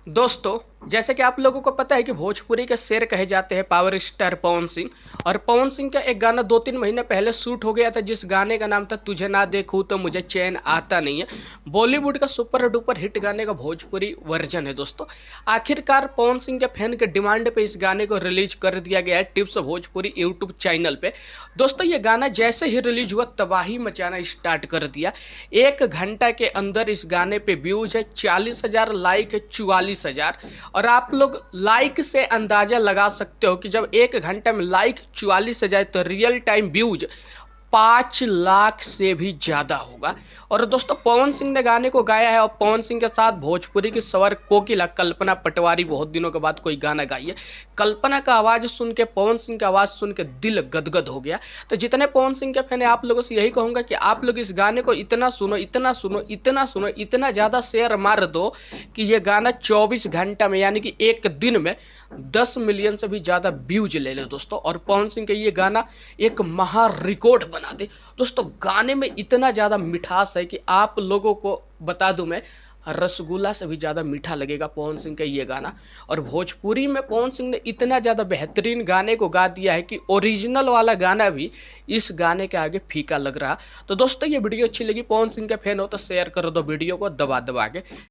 दोस्तों, जैसे कि आप लोगों को पता है कि भोजपुरी के शेर कहे जाते हैं पावर स्टार पवन सिंह। और पवन सिंह का एक गाना 2-3 महीने पहले शूट हो गया था, जिस गाने का नाम था तुझे ना देखूं तो मुझे चैन आता नहीं है। बॉलीवुड का सुपर डुपर हिट गाने का भोजपुरी वर्जन है दोस्तों। आखिरकार पवन सिंह के फैन के डिमांड पे इस गाने को रिलीज कर दिया गया है टिप्स भोजपुरी यूट्यूब चैनल पे। दोस्तों, ये गाना जैसे ही रिलीज हुआ तबाही मचाना स्टार्ट कर दिया। 1 घंटा के अंदर इस गाने पे व्यूज है 40,000, लाइक है 44,000। और आप लोग लाइक से अंदाजा लगा सकते हो कि जब 1 घंटे में लाइक 44,000 तो रियल टाइम व्यूज 5 लाख से भी ज़्यादा होगा। और दोस्तों, पवन सिंह ने गाने को गाया है और पवन सिंह के साथ भोजपुरी की स्वर कोकिला कल्पना पटवारी बहुत दिनों के बाद कोई गाना गाई है। कल्पना का आवाज़ सुन के, पवन सिंह का आवाज़ सुन के दिल गदगद हो गया। तो जितने पवन सिंह के फैन हैं, आप लोगों से यही कहूँगा कि आप लोग इस गाने को इतना सुनो, इतना सुनो, इतना सुनो, इतना ज़्यादा शेयर मार दो कि ये गाना 24 घंटा में, यानी कि एक दिन में 10 मिलियन से भी ज़्यादा व्यूज ले ले दोस्तों। और पवन सिंह का ये गाना एक महा रिकॉर्ड बना दे दोस्तों। गाने में इतना ज़्यादा मिठास है कि आप लोगों को बता दूं मैं, रसगुल्ला से भी ज़्यादा मीठा लगेगा पवन सिंह का ये गाना। और भोजपुरी में पवन सिंह ने इतना ज़्यादा बेहतरीन गाने को गा दिया है कि ओरिजिनल वाला गाना भी इस गाने के आगे फीका लग रहा। तो दोस्तों, ये वीडियो अच्छी लगी, पवन सिंह के फैन हो तो शेयर कर दो वीडियो को दबा दबा के।